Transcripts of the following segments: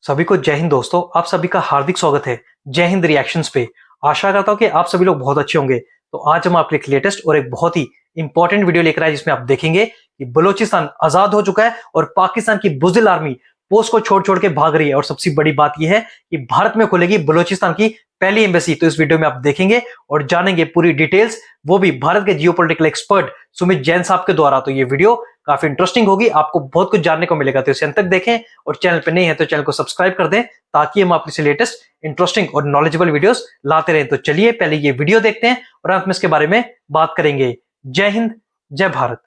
सभी को जय हिंद दोस्तों। आप सभी का हार्दिक स्वागत है जय हिंद रिएक्शंस पे। आशा करता हूं कि आप सभी लोग बहुत अच्छे होंगे। तो आज हम आपके लिए लेटेस्ट और एक बहुत ही इंपॉर्टेंट वीडियो लेकर आए जिसमें आप देखेंगे कि बलूचिस्तान आजाद हो चुका है और पाकिस्तान की बुज़दिल आर्मी पोस्ट को छोड़ छोड़ के भाग रही है। और सबसे बड़ी बात यह है कि भारत में खुलेगी बलूचिस्तान की पहली एम्बेसी। तो इस वीडियो में आप देखेंगे और जानेंगे पूरी डिटेल्स, वो भी भारत के जियोपॉलिटिकल एक्सपर्ट सुमित जैन साहब के द्वारा। तो ये वीडियो काफी इंटरेस्टिंग होगी, आपको बहुत कुछ जानने को मिलेगा। तो इसे अंत तक देखें और चैनल पे नहीं है तो चैनल को सब्सक्राइब कर दें ताकि हम आपके लेटेस्ट इंटरेस्टिंग और नॉलेजेबल वीडियोस लाते रहें। तो चलिए पहले ये वीडियो देखते हैं और अंत में इसके बारे में बात करेंगे। जय हिंद, जय भारत।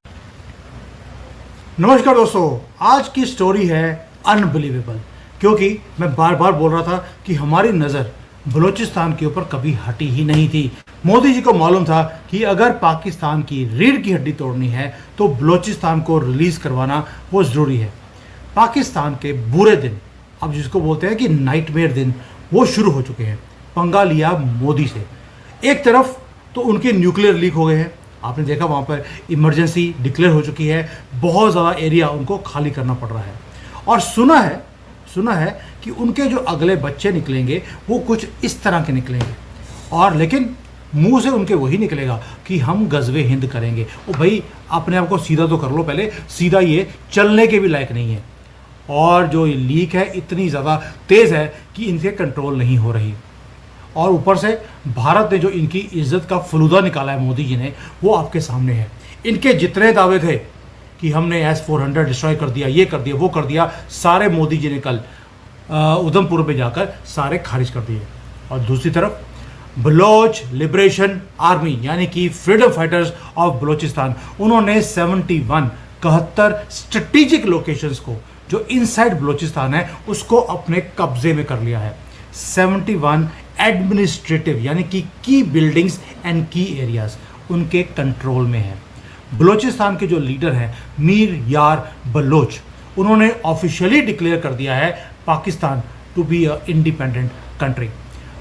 नमस्कार दोस्तों, आज की स्टोरी है अनबिलीवेबल, क्योंकि मैं बार बार बोल रहा था कि हमारी नज़र बलूचिस्तान के ऊपर कभी हटी ही नहीं थी। मोदी जी को मालूम था कि अगर पाकिस्तान की रीढ़ की हड्डी तोड़नी है तो बलूचिस्तान को रिलीज करवाना वो ज़रूरी है। पाकिस्तान के बुरे दिन, अब जिसको बोलते हैं कि नाइटमेयर दिन, वो शुरू हो चुके हैं। पंगा लिया मोदी से। एक तरफ तो उनके न्यूक्लियर लीक हो गए हैं, आपने देखा वहाँ पर इमरजेंसी डिक्लेयर हो चुकी है, बहुत ज़्यादा एरिया उनको खाली करना पड़ रहा है। और सुना है कि उनके जो अगले बच्चे निकलेंगे वो कुछ इस तरह के निकलेंगे, और लेकिन मुंह से उनके वही निकलेगा कि हम गज़वे हिंद करेंगे। ओ भाई, अपने आप को सीधा तो कर लो पहले। सीधा ये चलने के भी लायक नहीं है, और जो ये लीक है इतनी ज़्यादा तेज़ है कि इनसे कंट्रोल नहीं हो रही। और ऊपर से भारत ने जो इनकी इज्जत का फलूदा निकाला है मोदी जी ने, वो आपके सामने है। इनके जितने दावे थे कि हमने S-400 डिस्ट्रॉय कर दिया, ये कर दिया, वो कर दिया, सारे मोदी जी ने कल उधमपुर में जाकर सारे खारिज कर दिए। और दूसरी तरफ बलोच लिबरेशन आर्मी यानी कि फ्रीडम फाइटर्स ऑफ बलूचिस्तान, उन्होंने 71 स्ट्रेटेजिक लोकेशंस को जो इनसाइड बलूचिस्तान है उसको अपने कब्जे में कर लिया है। 71 एडमिनिस्ट्रेटिव यानी कि की बिल्डिंग्स एंड की एरियाज उनके कंट्रोल में है। बलूचिस्तान के जो लीडर हैं मीर यार बलोच, उन्होंने ऑफिशियली डिक्लेयर कर दिया है Pakistan to be a independent country.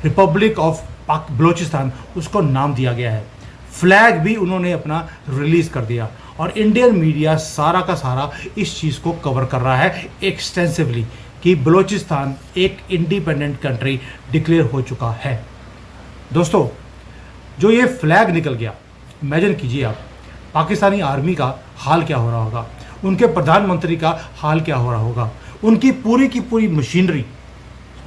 Republic of Balochistan उसको नाम दिया गया है। फ्लैग भी उन्होंने अपना रिलीज कर दिया, और इंडियन मीडिया सारा का सारा इस चीज़ को कवर कर रहा है एक्सटेंसिवली कि बलूचिस्तान एक इंडिपेंडेंट कंट्री डिक्लेयर हो चुका है। दोस्तों, जो ये फ्लैग निकल गया, इमेजिन कीजिए आप, पाकिस्तानी आर्मी का हाल क्या हो रहा होगा, उनके प्रधानमंत्री का हाल क्या हो रहा होगा, उनकी पूरी की पूरी मशीनरी,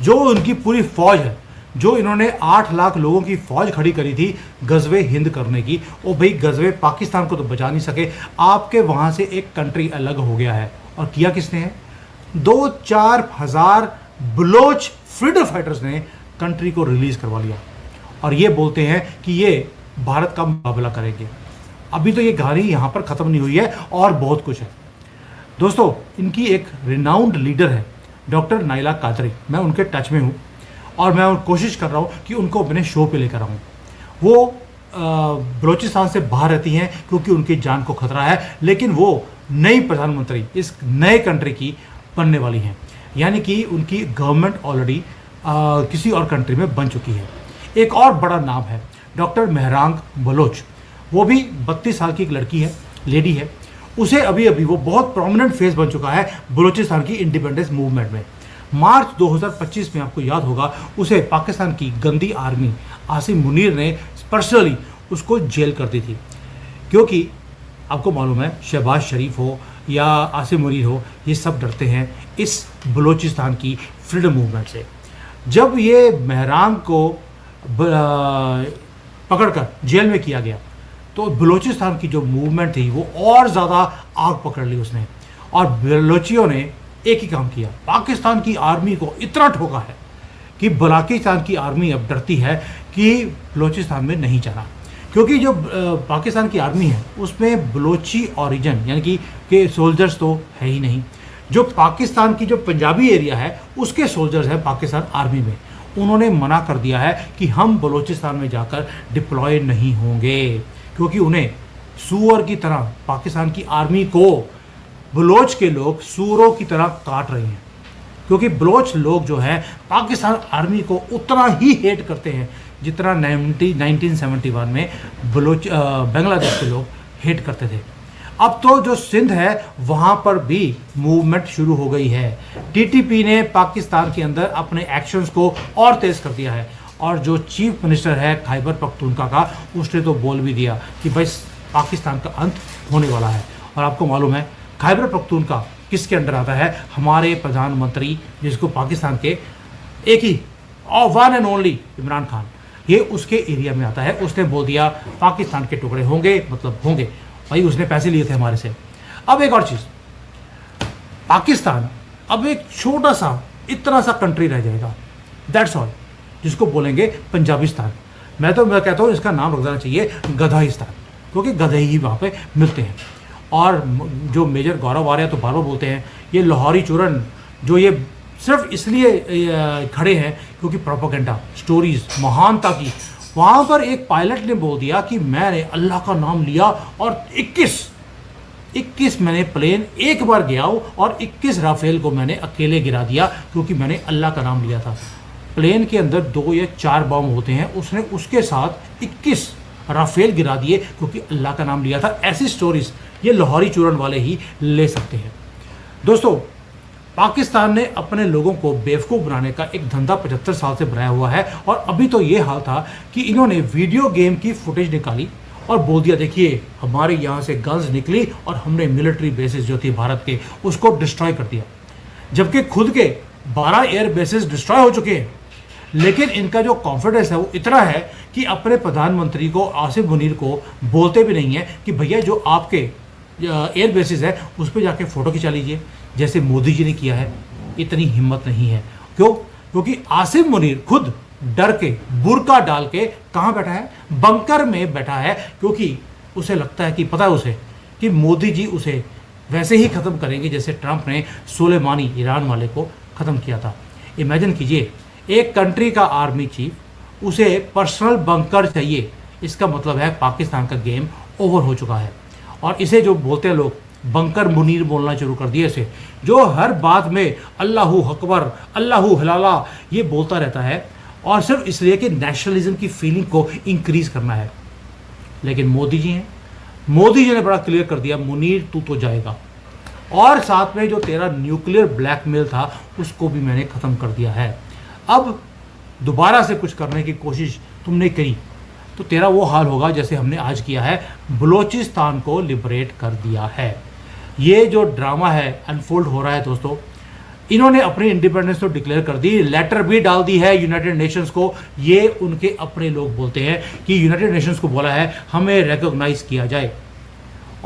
जो उनकी पूरी फौज है, जो इन्होंने 8 लाख लोगों की फौज खड़ी करी थी गज़वे हिंद करने की। ओ भाई, गज़वे पाकिस्तान को तो बचा नहीं सके, आपके वहाँ से एक कंट्री अलग हो गया है। और किया किसने है? 2-4 हज़ार बलोच फ्रीडम फाइटर्स ने कंट्री को रिलीज़ करवा लिया, और ये बोलते हैं कि ये भारत का मुकाबला करेंगे। अभी तो ये कहानी यहाँ पर ख़त्म नहीं हुई है, और बहुत कुछ है। दोस्तों, इनकी एक रिनाउंड लीडर है डॉक्टर नाइला कादरी, मैं उनके टच में हूँ और मैं कोशिश कर रहा हूँ कि उनको अपने शो पे लेकर आऊँ। वो बलूचिस्तान से बाहर रहती हैं क्योंकि उनकी जान को खतरा है, लेकिन वो नई प्रधानमंत्री इस नए कंट्री की बनने वाली हैं, यानी कि उनकी गवर्नमेंट ऑलरेडी किसी और कंट्री में बन चुकी है। एक और बड़ा नाम है डॉक्टर मेहरांग बलोच, वो भी 32 साल की एक लड़की है, लेडी है। उसे अभी वो बहुत प्रोमिनेंट फेस बन चुका है बलूचिस्तान की इंडिपेंडेंस मूवमेंट में। मार्च 2025 में आपको याद होगा, उसे पाकिस्तान की गंदी आर्मी आसिम मुनीर ने पर्सनली उसको जेल कर दी थी, क्योंकि आपको मालूम है शहबाज शरीफ हो या आसिम मुनीर हो, ये सब डरते हैं इस बलूचिस्तान की फ्रीडम मूवमेंट से। जब ये मेहरांग को पकड़कर जेल में किया गया तो बलूचिस्तान की जो मूवमेंट थी वो और ज़्यादा आग पकड़ ली उसने, और बलोचियों ने एक ही काम किया, पाकिस्तान की आर्मी को इतना ठोका है कि पाकिस्तान की आर्मी अब डरती है कि बलूचिस्तान में नहीं जाना, क्योंकि जो पाकिस्तान की आर्मी है उसमें बलोची ओरिजिन यानी कि सोल्जर्स तो है ही नहीं। जो पाकिस्तान की जो पंजाबी एरिया है उसके सोल्जर्स हैं पाकिस्तान आर्मी में, उन्होंने मना कर दिया है कि हम बलूचिस्तान में जाकर डिप्लॉय नहीं होंगे, क्योंकि उन्हें सूअर की तरह पाकिस्तान की आर्मी को बलोच के लोग सूअरों की तरह काट रहे हैं। क्योंकि बलोच लोग जो है पाकिस्तान आर्मी को उतना ही हेट करते हैं जितना 1971 में बांग्लादेश के लोग हेट करते थे। अब तो जो सिंध है वहां पर भी मूवमेंट शुरू हो गई है। टीटीपी ने पाकिस्तान के अंदर अपने एक्शंस को और तेज कर दिया है, और जो चीफ मिनिस्टर है खैबर पख्तूनख्वा का, उसने तो बोल भी दिया कि भाई पाकिस्तान का अंत होने वाला है। और आपको मालूम है खैबर पख्तूनख्वा किसके अंडर आता है? हमारे प्रधानमंत्री, जिसको पाकिस्तान के एक ही one and only Imran Khan, ये उसके एरिया में आता है। उसने बोल दिया पाकिस्तान के टुकड़े होंगे, मतलब होंगे। भाई उसने पैसे लिए थे हमारे से। अब एक और चीज़, पाकिस्तान अब एक छोटा सा इतना सा कंट्री रह जाएगा, दैट्स ऑल, जिसको बोलेंगे पंजाबिस्तान। मैं कहता हूँ इसका नाम रख देना चाहिए गधाइस्तान, क्योंकि गधे ही वहाँ पे मिलते हैं। और जो मेजर गौरव आर्या तो बार बार बोलते हैं ये लाहौरी चूरन, जो ये सिर्फ इसलिए खड़े हैं क्योंकि प्रोपेगेंडा स्टोरीज महानता की। वहाँ पर एक पायलट ने बोल दिया कि मैंने अल्लाह का नाम लिया और 21 मैंने प्लेन एक बार गया और 21 राफेल को मैंने अकेले गिरा दिया क्योंकि मैंने अल्लाह का नाम लिया था। प्लेन के अंदर 2 या 4 बम होते हैं, उसने उसके साथ 21 राफेल गिरा दिए क्योंकि अल्लाह का नाम लिया था। ऐसी स्टोरीज ये लाहौरी चूरन वाले ही ले सकते हैं। दोस्तों, पाकिस्तान ने अपने लोगों को बेवकूफ़ बनाने का एक धंधा 75 साल से बनाया हुआ है। और अभी तो ये हाल था कि इन्होंने वीडियो गेम की फुटेज निकाली और बोल दिया देखिए हमारे यहाँ से गन्स निकली और हमने मिलिट्री बेसिस जो थी भारत के उसको डिस्ट्रॉय कर दिया, जबकि खुद के 12 एयर बेसिस डिस्ट्रॉय हो चुके हैं। लेकिन इनका जो कॉन्फिडेंस है वो इतना है कि अपने प्रधानमंत्री को आसिफ मुनीर को बोलते भी नहीं है कि भैया जो आपके एयर बेसिस है उस पर जाके फ़ोटो खिंचा लीजिए, जैसे मोदी जी ने किया है। इतनी हिम्मत नहीं है। क्यों? क्योंकि आसिफ मुनीर खुद डर के बुर्का डाल के कहाँ बैठा है? बंकर में बैठा है, क्योंकि उसे लगता है कि पता है उसे कि मोदी जी उसे वैसे ही ख़त्म करेंगे जैसे ट्रंप ने सुलेमानी ईरान वाले को ख़त्म किया था। इमेजिन कीजिए, एक कंट्री का आर्मी चीफ उसे पर्सनल बंकर चाहिए। इसका मतलब है पाकिस्तान का गेम ओवर हो चुका है। और इसे जो बोलते हैं लोग बंकर मुनीर बोलना शुरू कर दिया इसे, जो हर बात में अल्लाहू अकबर अल्लाहू हलाला ये बोलता रहता है, और सिर्फ इसलिए कि नेशनलिज्म की फीलिंग को इंक्रीज करना है। लेकिन मोदी जी हैं, मोदी जी ने बड़ा क्लियर कर दिया मुनीर तू तो जाएगा। और साथ में जो तेरा न्यूक्लियर ब्लैकमेल था उसको भी मैंने ख़त्म कर दिया है। अब दोबारा से कुछ करने की कोशिश तुमने करी तो तेरा वो हाल होगा जैसे हमने आज किया है, बलोचिस्तान को लिबरेट कर दिया है। ये जो ड्रामा है अनफोल्ड हो रहा है दोस्तों, इन्होंने अपनी इंडिपेंडेंस तो डिक्लेयर कर दी, लेटर भी डाल दी है यूनाइटेड नेशंस को। ये उनके अपने लोग बोलते हैं कि यूनाइटेड नेशंस को बोला है हमें रिकॉग्नाइज किया जाए।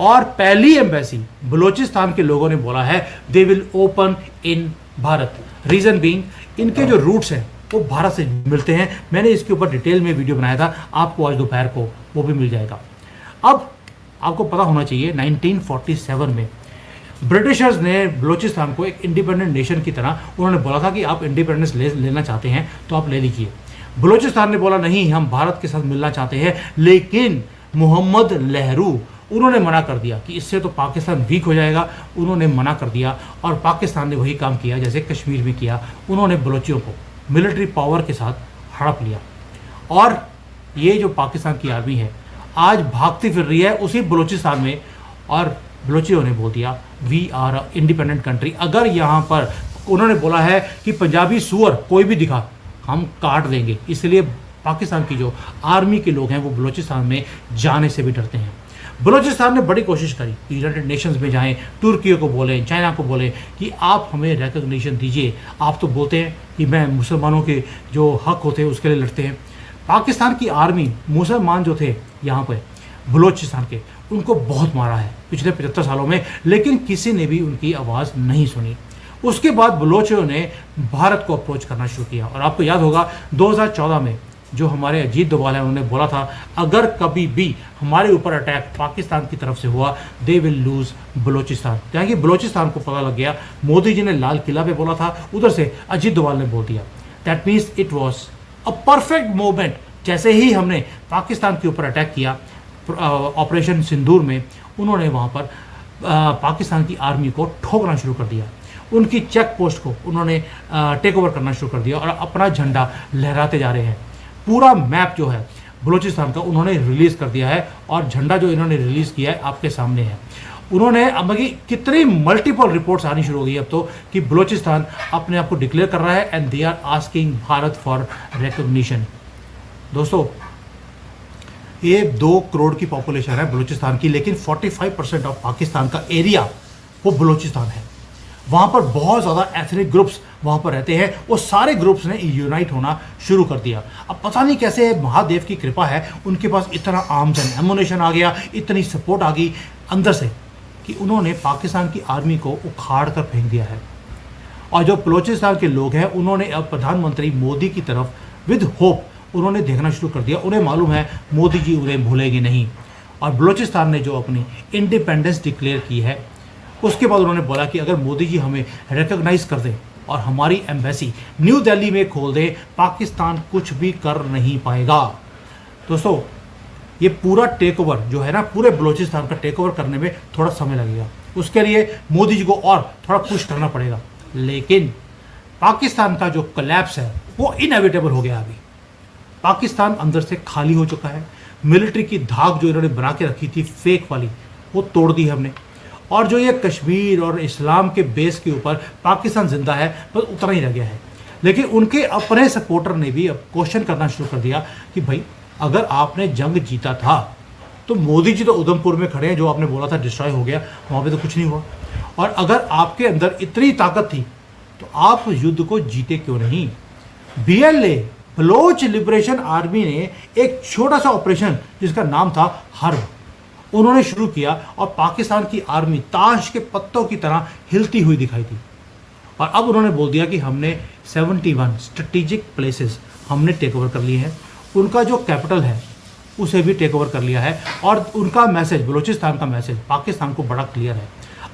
और पहली एम्बेसी बलोचिस्तान के लोगों ने बोला है they will open in Bharat. Reason being इनके जो रूट्स हैं वो भारत से मिलते हैं। मैंने इसके ऊपर डिटेल में वीडियो बनाया था, आपको आज दोपहर को वो भी मिल जाएगा। अब आपको पता होना चाहिए 1947 में ब्रिटिशर्स ने बलूचिस्तान को एक इंडिपेंडेंट नेशन की तरह उन्होंने बोला था कि आप इंडिपेंडेंस लेना चाहते हैं तो आप ले लीजिए। बलूचिस्तान ने बोला नहीं, हम भारत के साथ मिलना चाहते हैं। लेकिन मोहम्मद लहरू उन्होंने मना कर दिया कि इससे तो पाकिस्तान वीक हो जाएगा। उन्होंने मना कर दिया और पाकिस्तान ने वही काम किया जैसे कश्मीर में किया। उन्होंने बलोचियों को मिलिट्री पावर के साथ हड़प लिया। और ये जो पाकिस्तान की आर्मी है आज भागती फिर रही है उसी बलूचिस्तान में, और बलोचियों ने बोल दिया we are a independent country. अगर यहाँ पर उन्होंने बोला है कि पंजाबी सुअर कोई भी दिखा हम काट देंगे, इसलिए पाकिस्तान की जो आर्मी के लोग हैं वो बलूचिस्तान में जाने से भी डरते हैं। बलूचिस्तान ने बड़ी कोशिश करी यूनाइटेड नेशंस में जाएं, तुर्की को बोलें, चाइना को बोलें कि आप हमें रिकॉग्निशन दीजिए। आप तो बोलते हैं कि मैं मुसलमानों के जो हक होते हैं उसके लिए लड़ते हैं। पाकिस्तान की आर्मी मुसलमान जो थे यहाँ पर बलूचिस्तान के, उनको बहुत मारा है पिछले 75 सालों में, लेकिन किसी ने भी उनकी आवाज़ नहीं सुनी। उसके बाद बलोचियों ने भारत को अप्रोच करना शुरू किया। और आपको याद होगा 2014 में जो हमारे अजीत डोभाल हैं उन्होंने बोला था अगर कभी भी हमारे ऊपर अटैक पाकिस्तान की तरफ से हुआ दे विल लूज बलूचिस्तान। यानी कि बलूचिस्तान को पता लग गया। मोदी जी ने लाल किला पे बोला था, उधर से अजीत डोभाल ने बोल दिया। That means it was a perfect moment. जैसे ही हमने पाकिस्तान के ऊपर अटैक किया ऑपरेशन सिंदूर में, उन्होंने वहाँ पर पाकिस्तान की आर्मी को ठोकना शुरू कर दिया। उनकी चेक पोस्ट को उन्होंने टेक ओवर करना शुरू कर दिया और अपना झंडा लहराते जा रहे हैं। पूरा मैप जो है बलूचिस्तान का उन्होंने रिलीज़ कर दिया है और झंडा जो इन्होंने रिलीज़ किया है आपके सामने है। उन्होंने अब कितनी मल्टीपल रिपोर्ट्स आनी शुरू हो गई अब तो कि बलूचिस्तान अपने आप को डिक्लेयर कर रहा है and they are asking Bharat for recognition. दोस्तों, ये 2 करोड़ की पॉपुलेशन है बलूचिस्तान की, लेकिन 45% ऑफ पाकिस्तान का एरिया वो बलूचिस्तान है। वहाँ पर बहुत ज़्यादा एथनिक ग्रुप्स वहाँ पर रहते हैं। वो सारे ग्रुप्स ने यूनाइट होना शुरू कर दिया। अब पता नहीं कैसे महादेव की कृपा है, उनके पास इतना आर्म्स एंड एमुनेशन आ गया, इतनी सपोर्ट आ गई अंदर से कि उन्होंने पाकिस्तान की आर्मी को उखाड़ कर फेंक दिया है। और जो बलूचिस्तान के लोग हैं उन्होंने अब प्रधानमंत्री मोदी की तरफ विद होप उन्होंने देखना शुरू कर दिया। उन्हें मालूम है मोदी जी उन्हें भूलेंगे नहीं। और बलूचिस्तान ने जो अपनी इंडिपेंडेंस डिक्लेयर की है, उसके बाद उन्होंने बोला कि अगर मोदी जी हमें रिकॉग्नाइज कर दें और हमारी एम्बेसी न्यू दिल्ली में खोल दे, पाकिस्तान कुछ भी कर नहीं पाएगा। दोस्तों, ये पूरा टेक ओवर जो है ना, पूरे बलूचिस्तान का टेक ओवर करने में थोड़ा समय लगेगा। उसके लिए मोदी जी को और थोड़ा पुश करना पड़ेगा। लेकिन पाकिस्तान का जो कोलैप्स है वो इनएविटेबल हो गया। अभी पाकिस्तान अंदर से खाली हो चुका है। मिलिट्री की धाक जो इन्होंने बना के रखी थी फेक वाली, वो तोड़ दी है हमने। और जो ये कश्मीर और इस्लाम के बेस के ऊपर पाकिस्तान जिंदा है, बस उतना ही रह गया है। लेकिन उनके अपने सपोर्टर ने भी अब क्वेश्चन करना शुरू कर दिया कि भाई अगर आपने जंग जीता था तो मोदी जी तो उधमपुर में खड़े हैं, जो आपने बोला था डिस्ट्रॉय हो गया, वहाँ पे तो कुछ नहीं हुआ। और अगर आपके अंदर इतनी ताकत थी तो आप युद्ध को जीते क्यों नहीं। BLA बलोच लिबरेशन आर्मी ने एक छोटा सा ऑपरेशन जिसका नाम था हर्ब उन्होंने शुरू किया और पाकिस्तान की आर्मी ताश के पत्तों की तरह हिलती हुई दिखाई दी। और अब उन्होंने बोल दिया कि हमने 71 स्ट्रेटेजिक प्लेसेस हमने टेक ओवर कर लिए हैं। उनका जो कैपिटल है उसे भी टेक ओवर कर लिया है। और उनका मैसेज, बलूचिस्तान का मैसेज पाकिस्तान को बड़ा क्लियर है,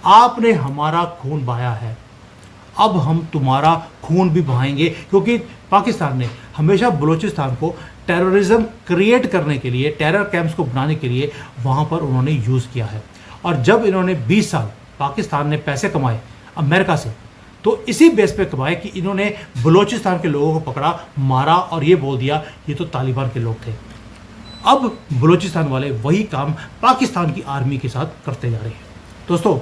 आपने हमारा खून बहाया है, अब हम तुम्हारा खून भी बहाएंगे। क्योंकि पाकिस्तान ने हमेशा बलूचिस्तान को टेररिज्म क्रिएट करने के लिए, टेरर कैंप्स को बनाने के लिए वहाँ पर उन्होंने यूज़ किया है। और जब इन्होंने 20 साल पाकिस्तान ने पैसे कमाए अमेरिका से, तो इसी बेस पे कमाए कि इन्होंने बलूचिस्तान के लोगों को पकड़ा, मारा और ये बोल दिया ये तो तालिबान के लोग थे। अब बलूचिस्तान वाले वही काम पाकिस्तान की आर्मी के साथ करते जा रहे हैं। दोस्तों,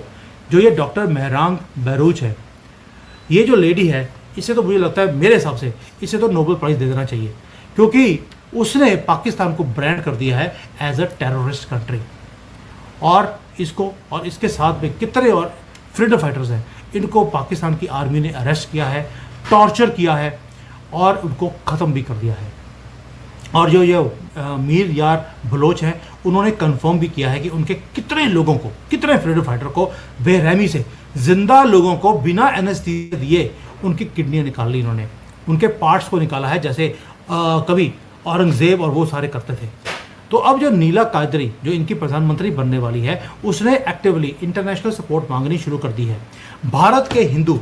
जो ये डॉक्टर महरांग बहरूच है, ये जो लेडी है, इसे तो मुझे लगता है, मेरे हिसाब से इसे तो नोबेल प्राइज़ दे देना चाहिए। क्योंकि उसने पाकिस्तान को ब्रांड कर दिया है एज अ टेररिस्ट कंट्री। और इसको और इसके साथ में कितने और फ्रीडम फाइटर्स हैं, इनको पाकिस्तान की आर्मी ने अरेस्ट किया है, टॉर्चर किया है और उनको ख़त्म भी कर दिया है। और जो ये मीर यार बलोच हैं, उन्होंने कंफर्म भी किया है कि उनके कितने लोगों को, कितने फ्रीडम फाइटर को बेरहमी से, जिंदा लोगों को बिना एनेस्थीसिया दिए उनकी किडनियाँ निकाल ली इन्होंने, उनके पार्ट्स को निकाला है, जैसे कभी औरंगजेब और वो सारे करते थे। तो अब जो नीला कादरी, जो इनकी प्रधानमंत्री बनने वाली है, उसने एक्टिवली इंटरनेशनल सपोर्ट मांगनी शुरू कर दी है। भारत के हिंदू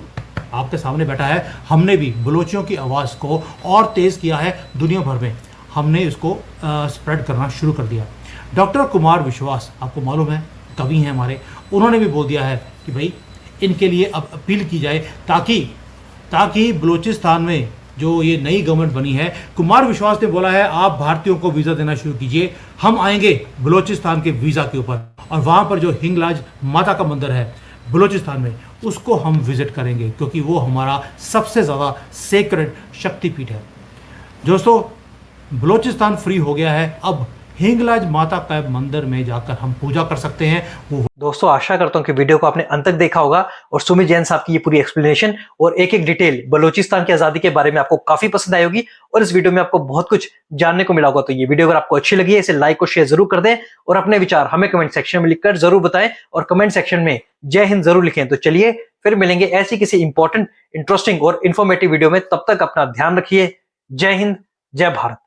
आपके सामने बैठा है, हमने भी बलोचियों की आवाज़ को और तेज़ किया है दुनिया भर में, हमने इसको स्प्रेड करना शुरू कर दिया। डॉक्टर कुमार विश्वास, आपको मालूम है कवि हैं हमारे, उन्होंने भी बोल दिया है कि भाई इनके लिए अब अपील की जाए ताकि बलूचिस्तान में जो ये नई गवर्नमेंट बनी है, कुमार विश्वास ने बोला है आप भारतीयों को वीज़ा देना शुरू कीजिए, हम आएंगे बलूचिस्तान के वीज़ा के ऊपर और वहाँ पर जो हिंगलाज माता का मंदिर है बलूचिस्तान में, उसको हम विजिट करेंगे क्योंकि वो हमारा सबसे ज़्यादा सेक्रेड शक्तिपीठ है। दोस्तों, बलूचिस्तान फ्री हो गया है, अब हिंगलाज माता का मंदिर में जाकर हम पूजा कर सकते हैं। दोस्तों, आशा करता हूं कि वीडियो को आपने अंत तक देखा होगा और सुमित जैन साहब की ये पूरी एक्सप्लेनेशन और एक एक डिटेल बलूचिस्तान की आजादी के बारे में आपको काफी पसंद आई होगी और इस वीडियो में आपको बहुत कुछ जानने को मिला होगा। तो ये वीडियो अगर आपको अच्छी लगी है, इसे लाइक और शेयर जरूर कर दें और अपने विचार हमें कमेंट सेक्शन में लिखकर जरूर बताएं और कमेंट सेक्शन में जय हिंद जरूर लिखें। तो चलिए फिर मिलेंगे ऐसी किसी इंपॉर्टेंट, इंटरेस्टिंग और इन्फॉर्मेटिव वीडियो में। तब तक अपना ध्यान रखिए। जय हिंद, जय भारत।